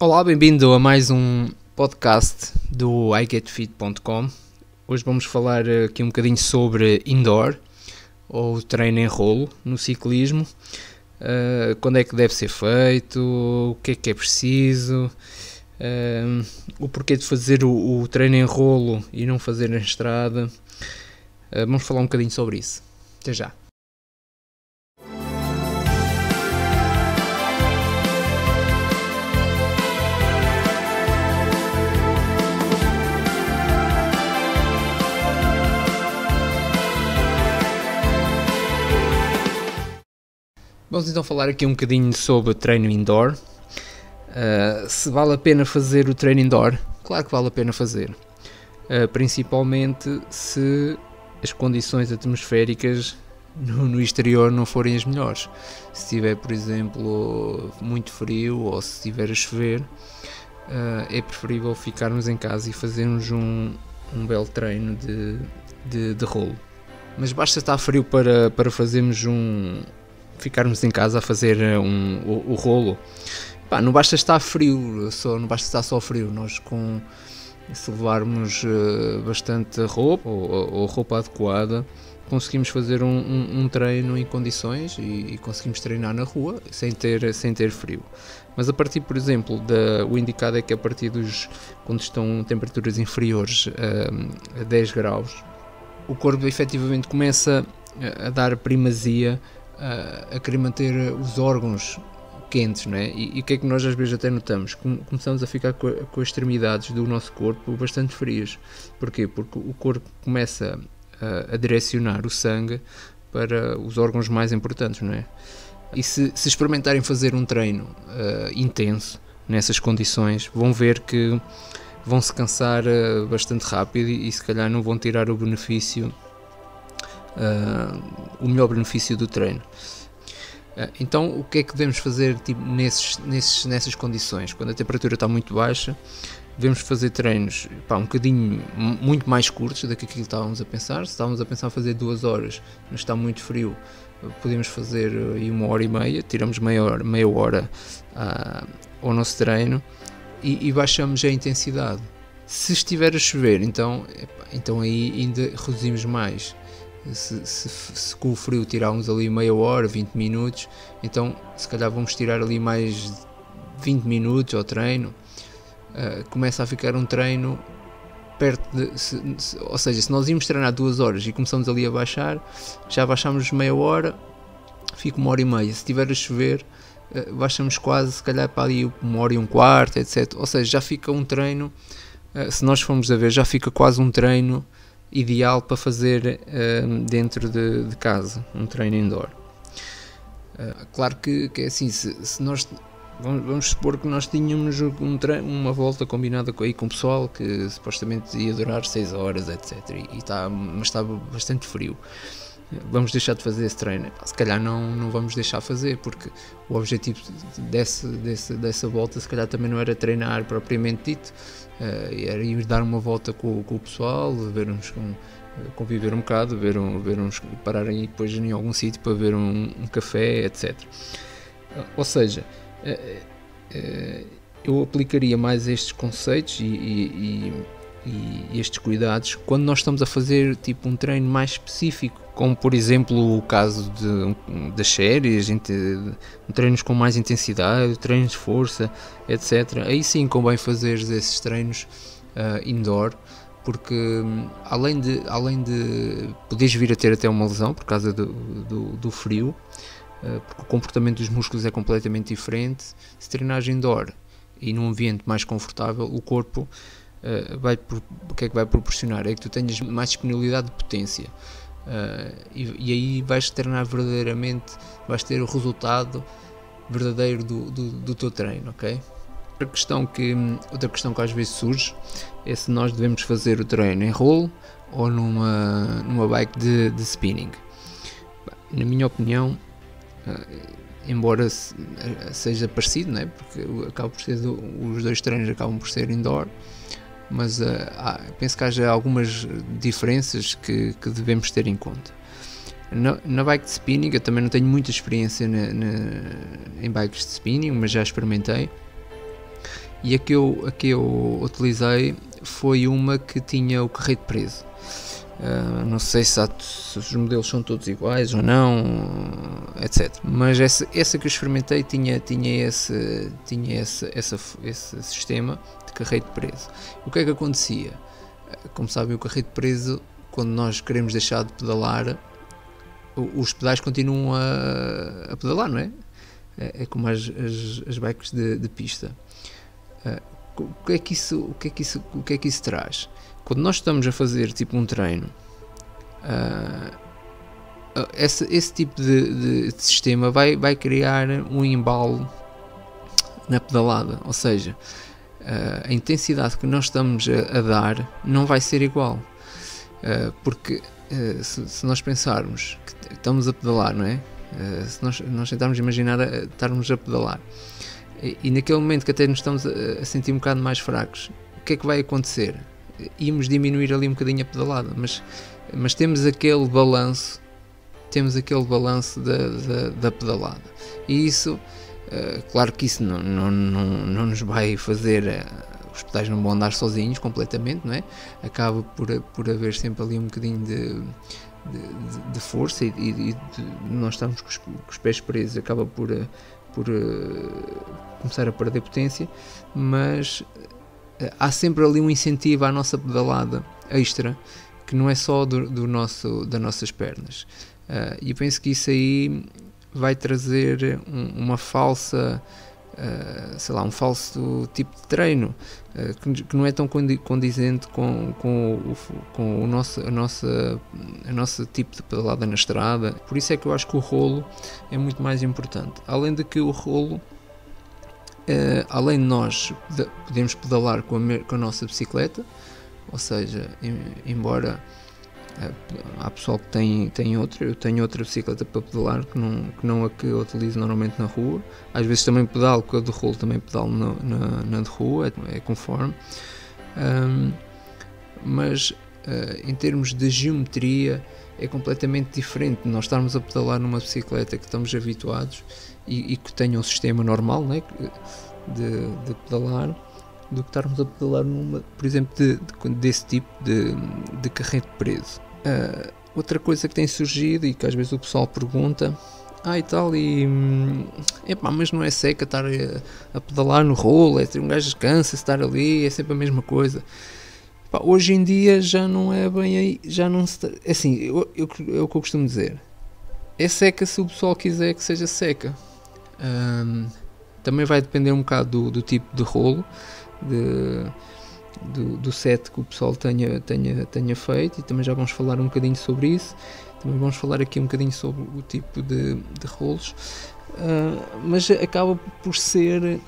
Olá, bem-vindo a mais um podcast do igetfit.com. Hoje vamos falar aqui um bocadinho sobre indoor, ou treino em rolo, no ciclismo. Quando é que deve ser feito, o que é preciso, o porquê de fazer o treino em rolo e não fazer na estrada. Vamos falar um bocadinho sobre isso. Até já. Vamos então falar aqui um bocadinho sobre treino indoor. Se vale a pena fazer o treino indoor? Claro que vale a pena fazer. Principalmente se as condições atmosféricas no exterior não forem as melhores. Se estiver, por exemplo, muito frio ou se estiver a chover, é preferível ficarmos em casa e fazermos um belo treino de rolo. Mas basta estar frio para fazermos ficarmos em casa a fazer o rolo. Não basta estar frio, não basta estar só frio. Nós, se levarmos bastante roupa ou roupa adequada, conseguimos fazer um treino em condições e conseguimos treinar na rua sem ter frio. Mas a partir, por exemplo, o indicado é que a partir quando estão temperaturas inferiores a 10 graus, o corpo efetivamente começa a dar primazia a querer manter os órgãos quentes, não é? E o que é que nós às vezes até notamos? Começamos a ficar com as extremidades do nosso corpo bastante frias. Porquê? Porque o corpo começa a direcionar o sangue para os órgãos mais importantes, não é? E se experimentarem fazer um treino intenso nessas condições, vão ver que vão se cansar bastante rápido e se calhar não vão tirar o melhor benefício do treino. Então, o que é que devemos fazer nessas condições? Quando a temperatura está muito baixa, devemos fazer treinos um bocadinho muito mais curtos do que aquilo que estávamos a pensar. Se estávamos a pensar fazer 2 horas, mas está muito frio, podemos fazer aí 1h30, tiramos meia hora ao nosso treino e baixamos a intensidade. Se estiver a chover, então aí ainda reduzimos mais. Se com o frio tirarmos ali meia hora, 20 minutos, então se calhar vamos tirar ali mais 20 minutos ao treino. Começa a ficar um treino perto ou seja, se nós íamos treinar 2 horas e começamos ali a baixar, já baixamos meia hora, fica 1h30. Se estiver a chover, baixamos quase, se calhar para ali 1h15, etc. Ou seja, já fica um treino, se nós formos a ver, já fica quase um treino ideal para fazer dentro de casa, um treino indoor. Claro que é assim, se nós vamos supor que nós tínhamos uma volta combinada com o pessoal que supostamente ia durar 6 horas, etc. Mas estava bastante frio. Vamos deixar de fazer esse treino? Se calhar não vamos deixar fazer, porque o objetivo dessa volta se calhar também não era treinar propriamente dito, era ir dar uma volta com o pessoal, conviver um bocado, pararem depois em algum sítio para ver um café, etc. Ou seja, eu aplicaria mais estes conceitos e estes cuidados quando nós estamos a fazer um treino mais específico, como por exemplo o caso das séries, treinos com mais intensidade, treinos de força, etc. Aí sim convém fazer esses treinos indoor, porque além de poderes vir a ter até uma lesão por causa do frio, porque o comportamento dos músculos é completamente diferente, se treinares indoor e num ambiente mais confortável, o corpo o que é que vai proporcionar? É que tu tenhas mais disponibilidade de potência, e aí vais treinar verdadeiramente, vais ter o resultado verdadeiro do teu treino, ok? Outra questão que às vezes surge é se nós devemos fazer o treino em rolo ou numa bike de spinning. Na minha opinião, embora seja parecido, não é? Porque os dois treinos acabam por ser indoor, mas penso que haja algumas diferenças que devemos ter em conta. Na bike de spinning, eu também não tenho muita experiência em bikes de spinning, mas já experimentei. e a que eu utilizei foi uma que tinha o carrete preso. Não sei se os modelos são todos iguais ou não, etc. Mas essa que eu experimentei tinha esse sistema de carrete preso. O que é que acontecia? Como sabem, o carrete preso, quando nós queremos deixar de pedalar, os pedais continuam a pedalar, não é? É como as bikes de pista. O que é que isso traz? Quando nós estamos a fazer tipo um treino, esse tipo de sistema vai criar um embalo na pedalada, ou seja, a intensidade que nós estamos a dar não vai ser igual, porque se nós pensarmos que estamos a pedalar, não é? Se nós tentarmos imaginar estarmos a pedalar e naquele momento que até nos estamos a sentir um bocado mais fracos, o que é que vai acontecer? Íamos diminuir ali um bocadinho a pedalada, mas temos aquele balanço da pedalada, e isso, claro que isso não nos vai fazer, os pedais não vão andar sozinhos completamente, não é? Acaba por haver sempre ali um bocadinho de força e nós estamos com os pés presos, acaba por começar a perder potência, mas há sempre ali um incentivo à nossa pedalada extra, que não é só das nossas pernas, e eu penso que isso aí vai trazer uma falsa, um falso tipo de treino, que não é tão condizente com o nosso tipo de pedalada na estrada. Por isso é que eu acho que o rolo é muito mais importante. Além de que o rolo, além de nós podemos pedalar com a nossa bicicleta, ou seja, embora há pessoal que tem outra, eu tenho outra bicicleta para pedalar que não a que eu utilizo normalmente na rua. Às vezes também pedalo com a de rolo, também pedalo na de rua, é conforme, mas em termos de geometria é completamente diferente nós estarmos a pedalar numa bicicleta que estamos habituados e que tenha um sistema normal, né, de pedalar, do que estarmos a pedalar numa, por exemplo, desse tipo de carrete preso. Outra coisa que tem surgido e que às vezes o pessoal pergunta, mas não é seca estar a pedalar no rolo, um gajo cansa estar ali, é sempre a mesma coisa. Hoje em dia já não é bem aí, já não se, assim, é o que eu costumo dizer, é seca se o pessoal quiser que seja seca. Também vai depender um bocado do tipo de rolo, do set que o pessoal tenha feito, e também já vamos falar um bocadinho sobre isso. Também vamos falar aqui um bocadinho sobre o tipo de rolos, mas acaba por ser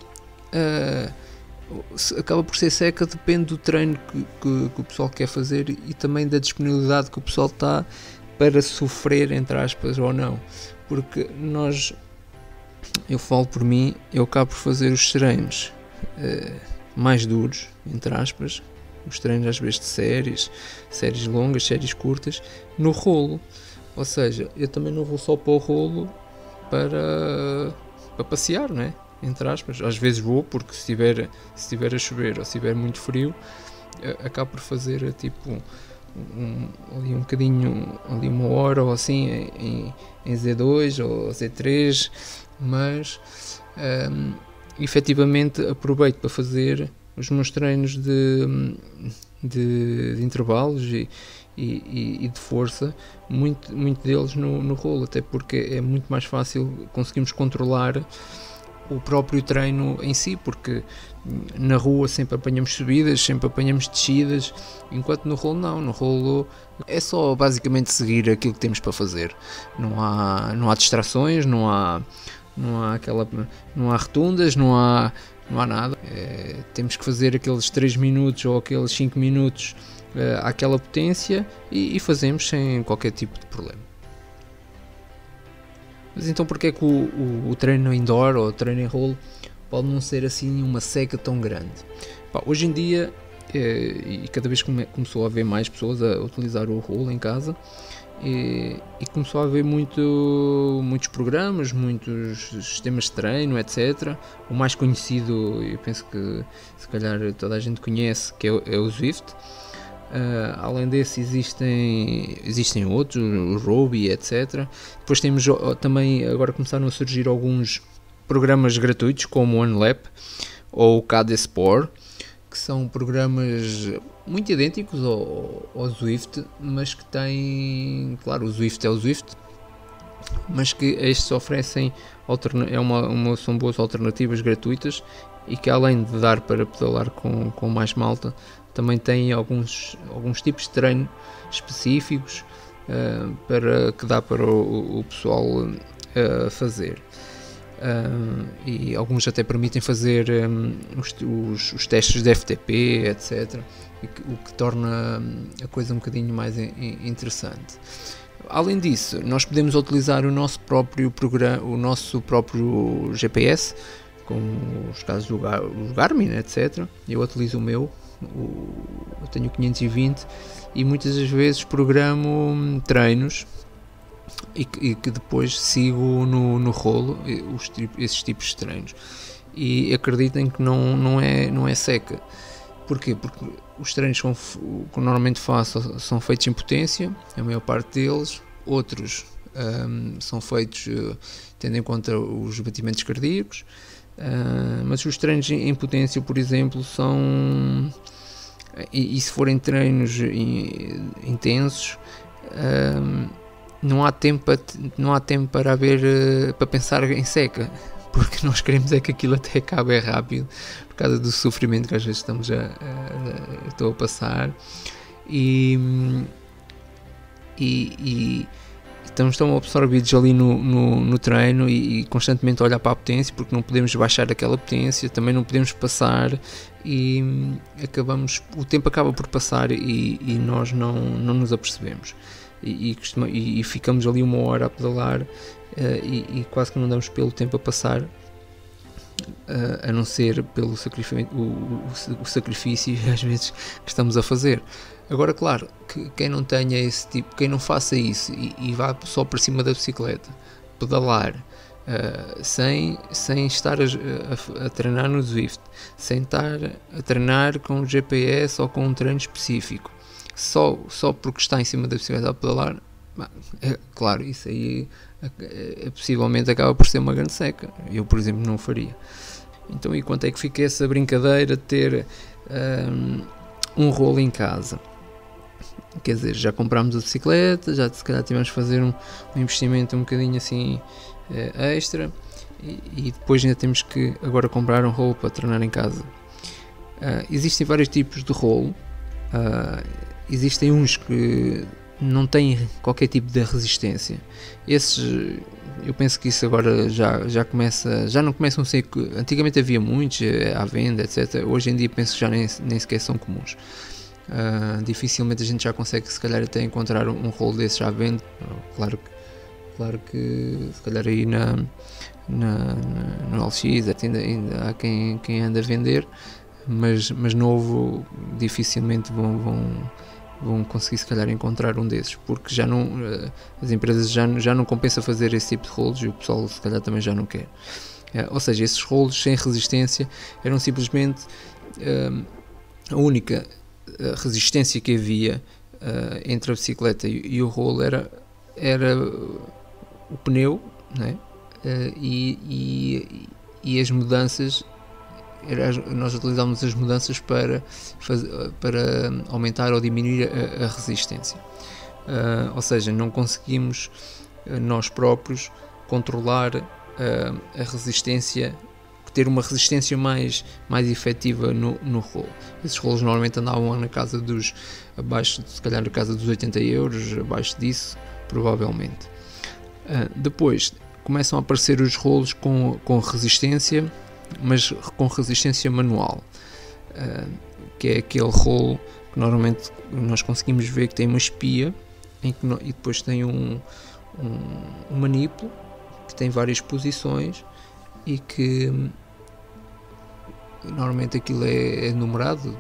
seca, depende do treino que o pessoal quer fazer e também da disponibilidade que o pessoal está para sofrer, entre aspas, ou não, porque eu falo por mim, eu acabo por fazer os treinos mais duros, entre aspas, os treinos às vezes de séries longas, séries curtas, no rolo. Ou seja, eu também não vou só para o rolo para passear, não é? Entre aspas. Às vezes vou, porque se estiver a chover ou se estiver muito frio, acabo por fazer tipo ali um bocadinho, ali uma hora ou assim em Z2 ou Z3, mas efetivamente aproveito para fazer os meus treinos de intervalos e de força, muito deles no rolo, até porque é muito mais fácil conseguirmos controlar o próprio treino em si, porque na rua sempre apanhamos subidas, sempre apanhamos descidas, enquanto no rolo não. No rolo é só basicamente seguir aquilo que temos para fazer, não há distrações, não há rotundas, não há nada. Temos que fazer aqueles 3 minutos ou aqueles 5 minutos àquela potência e fazemos sem qualquer tipo de problema. Mas então porquê é que o treino indoor ou o treino em rolo pode não ser assim uma seca tão grande? Hoje em dia, e cada vez começou a haver mais pessoas a utilizar o rolo em casa, e começou a haver muitos programas, muitos sistemas de treino, etc. O mais conhecido, eu penso que se calhar toda a gente conhece, que é o Zwift. Além desse existem outros, o Robi, etc. Depois temos também, agora começaram a surgir alguns programas gratuitos como o OneLap ou o KD Sport, que são programas muito idênticos ao Zwift, mas que têm, claro, o Zwift é o Zwift, mas que estes oferecem são boas alternativas gratuitas e que, além de dar para pedalar com mais malta, também têm alguns tipos de treino específicos que dá para o pessoal fazer. E alguns até permitem fazer os testes de FTP, etc. O que torna a coisa um bocadinho mais interessante. Além disso, nós podemos utilizar o nosso próprio programa, o nosso próprio GPS, como os casos do Garmin, etc. Eu utilizo o meu, eu tenho 520 e muitas das vezes programo treinos e que depois sigo no rolo esses tipos de treinos, e acreditem que não é seca. Porquê? Porque os treinos que normalmente faço são feitos em potência, a maior parte deles. Outros são feitos tendo em conta os batimentos cardíacos, mas os treinos em potência, por exemplo, são, e se forem treinos intensos, não há tempo para pensar em seca, porque nós queremos é que aquilo até acabe rápido, por causa do sofrimento que às vezes estou a passar, e estão absorvidos ali no treino e constantemente a olhar para a potência, porque não podemos baixar aquela potência, também não podemos passar, e o tempo acaba por passar e nós não nos apercebemos. E ficamos ali uma hora a pedalar e quase que não damos pelo tempo a passar, a não ser pelo sacrifício às vezes que estamos a fazer. Agora, claro, que quem não tenha esse tipo, quem não faça isso e vá só para cima da bicicleta, pedalar, sem estar a treinar no Zwift, sem estar a treinar com o GPS ou com um treino específico, só porque está em cima da bicicleta a pedalar, claro, isso aí possivelmente acaba por ser uma grande seca. Eu, por exemplo, não o faria. Então, e quanto é que fica essa brincadeira de ter um rolo em casa? Quer dizer, já comprámos a bicicleta, já se calhar tivemos de fazer um investimento um bocadinho assim extra, e depois ainda temos que agora comprar um rolo para treinar em casa. Existem vários tipos de rolo. Existem uns que não têm qualquer tipo de resistência. Esses, eu penso que isso agora já não começam a ser. Antigamente havia muitos à venda, etc. Hoje em dia penso que já nem sequer são comuns. Dificilmente a gente já consegue, se calhar, até encontrar um rolo desses à venda. Claro que se calhar aí no LX ainda há quem anda a vender, mas novo dificilmente vão conseguir, se calhar, encontrar um desses, porque já não, as empresas já não compensa fazer esse tipo de rolos, e o pessoal se calhar também já não quer. Ou seja, esses rolos sem resistência eram simplesmente a única resistência que havia entre a bicicleta e o rolo era o pneu, né? E as mudanças. Nós utilizávamos as mudanças para aumentar ou diminuir a resistência. Ou seja, não conseguimos nós próprios controlar a resistência, ter uma resistência mais efetiva no rolo. Esses rolos normalmente andavam na casa abaixo, se calhar na casa dos 80 euros, abaixo disso, provavelmente. Depois começam a aparecer os rolos com resistência, mas com resistência manual, que é aquele rolo que normalmente nós conseguimos ver que tem uma espia e depois tem um manipulo que tem várias posições, e que normalmente aquilo é numerado,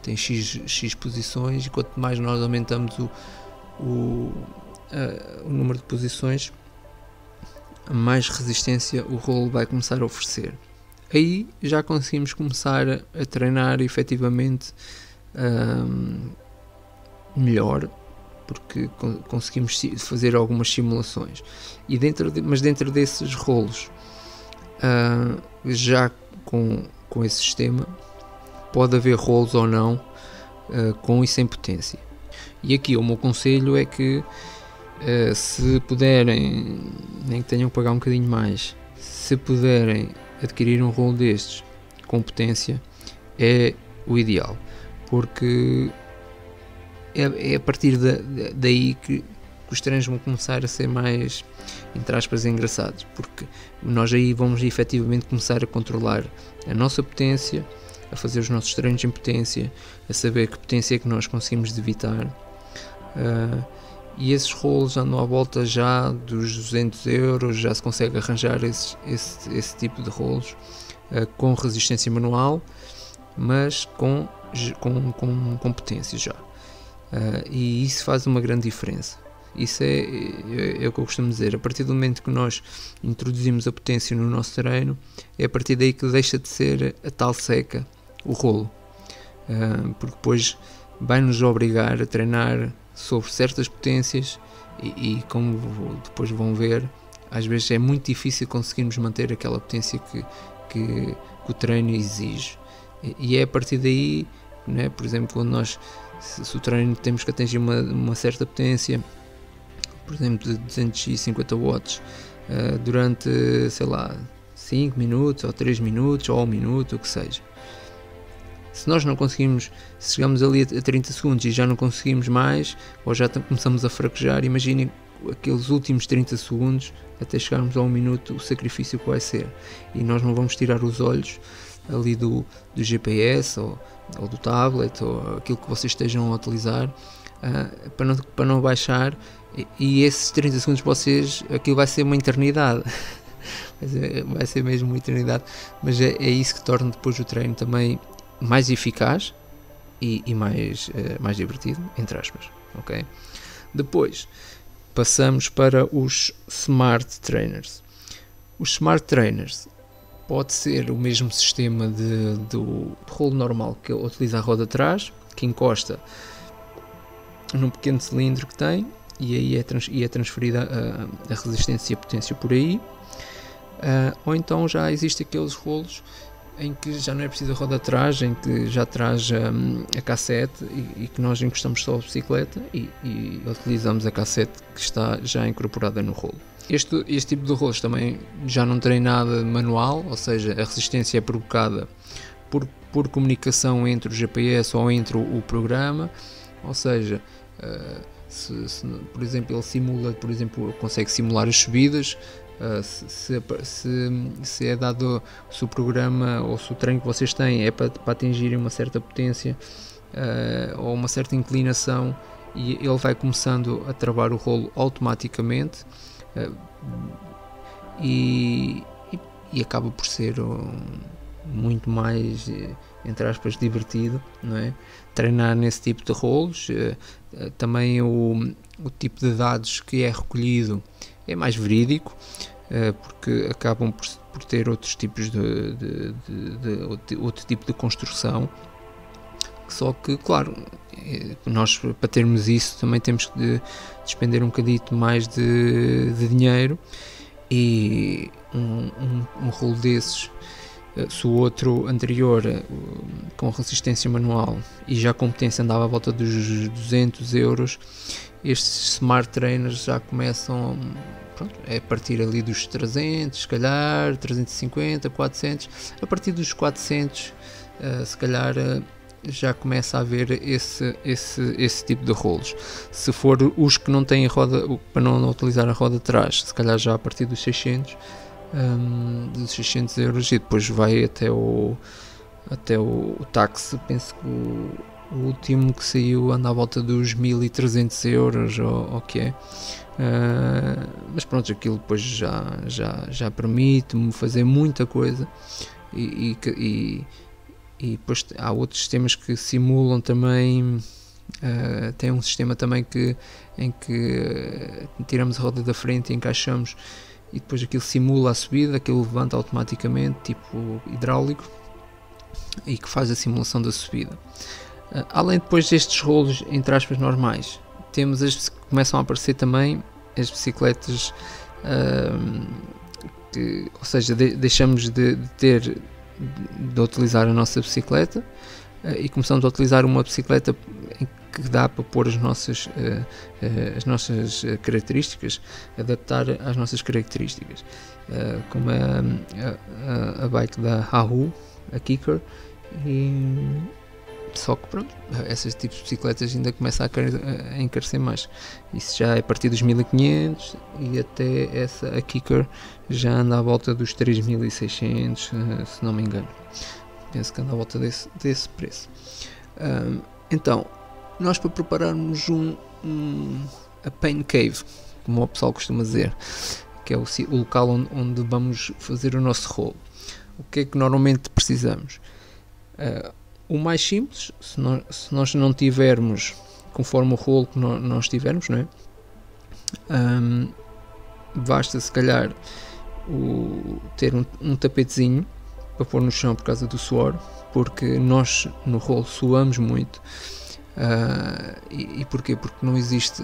tem X posições, e quanto mais nós aumentamos o número de posições, mais resistência o rolo vai começar a oferecer. Aí já conseguimos começar a treinar efetivamente melhor, porque conseguimos fazer algumas simulações. Mas dentro desses rolos, já com esse sistema, pode haver rolos ou não com e sem potência. E aqui o meu conselho é que, se puderem, nem que tenham que pagar um bocadinho mais, se puderem adquirir um rolo destes com potência, é o ideal, porque é a partir daí que os treinos vão começar a ser mais, entre aspas, engraçados, porque nós aí vamos efetivamente começar a controlar a nossa potência, a fazer os nossos treinos em potência, a saber que potência é que nós conseguimos evitar, e esses rolos andam à volta já dos 200€, já se consegue arranjar esse tipo de rolos com resistência manual, mas com potência já. E isso faz uma grande diferença. Isso é o que eu costumo dizer. A partir do momento que nós introduzimos a potência no nosso treino, é a partir daí que deixa de ser a tal seca o rolo, porque depois vai-nos obrigar a treinar sobre certas potências e como depois vão ver, às vezes é muito difícil conseguirmos manter aquela potência que o treino exige. E é a partir daí, né, por exemplo, quando nós, se o treino temos que atingir uma certa potência, por exemplo de 250 watts, durante, sei lá, 5 minutos ou 3 minutos ou 1 minuto, o que seja. Se nós não conseguimos, se chegamos ali a 30 segundos e já não conseguimos mais, ou já começamos a fraquejar, imaginem aqueles últimos 30 segundos até chegarmos a 1 minuto, o sacrifício que vai ser. E nós não vamos tirar os olhos ali do GPS ou do tablet ou aquilo que vocês estejam a utilizar, para não baixar, e esses 30 segundos aquilo vai ser uma eternidade. Vai ser mesmo uma eternidade, mas é isso que torna depois o treino também mais eficaz e mais divertido, entre aspas, ok? Depois passamos para os Smart Trainers. Os Smart Trainers pode ser o mesmo sistema do rolo normal, que utiliza a roda atrás, que encosta num pequeno cilindro que tem, e aí é transferida a resistência e a potência por aí. Ou então já existem aqueles rolos em que já não é preciso a roda atrás, em que já traz a cassete e que nós encostamos só a bicicleta e utilizamos a cassete que está já incorporada no rolo. Este tipo de rolos também já não tem nada manual, ou seja, a resistência é provocada por comunicação entre o GPS ou entre o programa, ou seja, se por exemplo ele simula, consegue simular as subidas, se é dado, se o programa ou se o treino que vocês têm é para atingirem uma certa potência ou uma certa inclinação, e ele vai começando a travar o rolo automaticamente, e acaba por ser muito mais, entre aspas, divertido, não é? Treinar nesse tipo de rolos. Também o tipo de dados que é recolhido é mais verídico, porque acabam por ter outros tipos outro tipo de construção. Só que, claro, nós para termos isso também temos que despender um bocadito mais de dinheiro, e um rolo desses, se o outro anterior com resistência manual e já com potência andava à volta dos 200€, estes Smart Trainers já começam a partir ali dos 300, se calhar 350, 400. A partir dos 400, se calhar já começa a haver esse tipo de rolos. Se for os que não têm roda, para não utilizar a roda atrás, se calhar já a partir dos 600, €600, e depois vai até o táxi. Penso que o último que saiu anda à volta dos 1300€, ou o que é. Mas pronto, aquilo depois já permite-me fazer muita coisa, e depois há outros sistemas que simulam também Tem um sistema também em que tiramos a roda da frente e encaixamos, e depois aquilo simula a subida, aquilo levanta automaticamente, tipo hidráulico, e que faz a simulação da subida. Além depois destes rolos entre aspas normais, temos começam a aparecer também as bicicletas, ou seja, deixamos de utilizar a nossa bicicleta e começamos a utilizar uma bicicleta em que dá para pôr as nossas características, adaptar às nossas características, como a bike da Hahu, a Kicker, só que pronto, esses tipos de bicicletas ainda começam a encarecer mais. Isso já é a partir dos 1500 e até a Kicker já anda à volta dos 3600, se não me engano. Penso que anda à volta desse preço. Então, nós para prepararmos a Pain Cave, como o pessoal costuma dizer, que é o local onde vamos fazer o nosso rolo, o que é que normalmente precisamos? O mais simples, se nós não tivermos conforme o rolo que nós tivermos, não é? Basta se calhar ter um tapetezinho para pôr no chão por causa do suor, porque nós no rolo suamos muito. E porquê? Porque não existe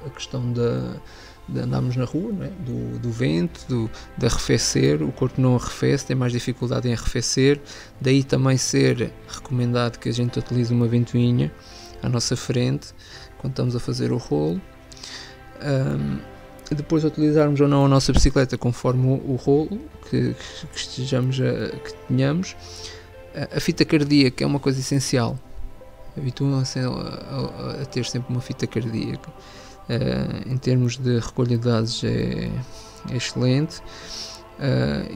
a questão de andarmos na rua, não é? do vento, de arrefecer, o corpo não arrefece, tem mais dificuldade em arrefecer, daí também ser recomendado que a gente utilize uma ventoinha à nossa frente quando estamos a fazer o rolo. Depois utilizarmos ou não a nossa bicicleta conforme o rolo que que tenhamos. A fita cardíaca é uma coisa essencial, habituam-se a ter sempre uma fita cardíaca. Em termos de recolha de dados é excelente,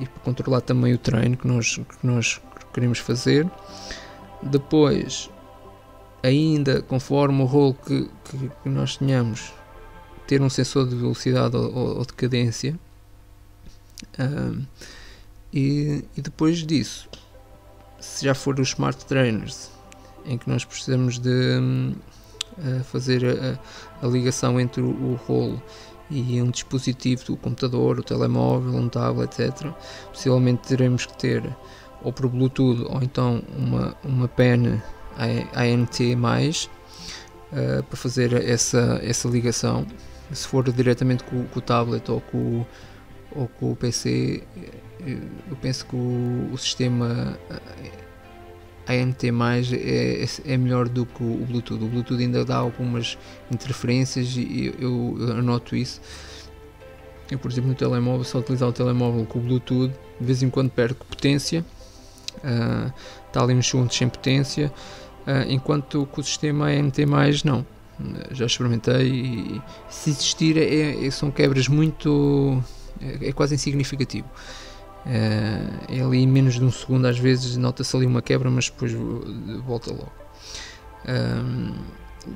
e para controlar também o treino que nós queremos fazer. Depois, ainda conforme o rolo que nós tenhamos, ter um sensor de velocidade ou de cadência, e depois disso, se já for os smart trainers em que nós precisamos de fazer a ligação entre o rolo e um dispositivo, o computador, o telemóvel, um tablet, etc. Possivelmente teremos que ter ou por Bluetooth ou então uma pen ANT+, para fazer essa ligação. Se for diretamente com o tablet ou com o PC, eu penso que o sistema ANT+, é melhor do que o Bluetooth. O Bluetooth ainda dá algumas interferências e eu noto isso. Eu, por exemplo, no telemóvel, só utilizar o telemóvel com o Bluetooth, de vez em quando perco potência, está ali uns segundos sem potência, enquanto que o sistema ANT+, não. Já experimentei e se existir são quebras muito... é quase insignificativo. É ali em menos de um segundo, às vezes nota-se ali uma quebra, mas depois volta logo.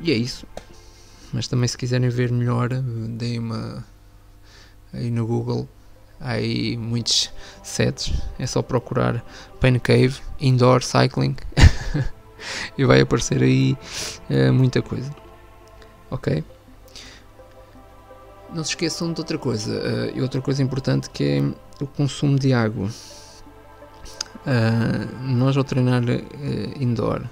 E é isso. Mas também, se quiserem ver melhor, deem aí no Google, há aí muitos sets, é só procurar Pain Cave Indoor Cycling e vai aparecer aí muita coisa. Ok? Não se esqueçam de outra coisa, e outra coisa importante, que é o consumo de água. Nós, ao treinar indoor,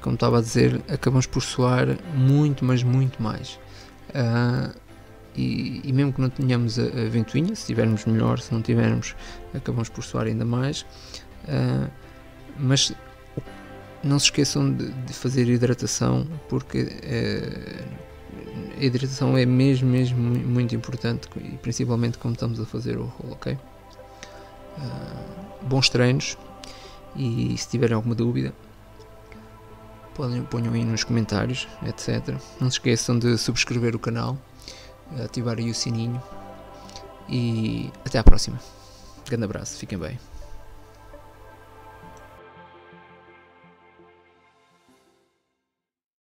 como estava a dizer, acabamos por suar muito, mas muito mais. E mesmo que não tenhamos a ventoinha, se tivermos melhor, se não tivermos, acabamos por suar ainda mais. Mas não se esqueçam de fazer hidratação, porque a hidratação é mesmo muito importante, e principalmente como estamos a fazer o rolo, ok? Bons treinos, e se tiverem alguma dúvida, ponham aí nos comentários, etc. Não se esqueçam de subscrever o canal, ativar aí o sininho, e até à próxima. Grande abraço, fiquem bem.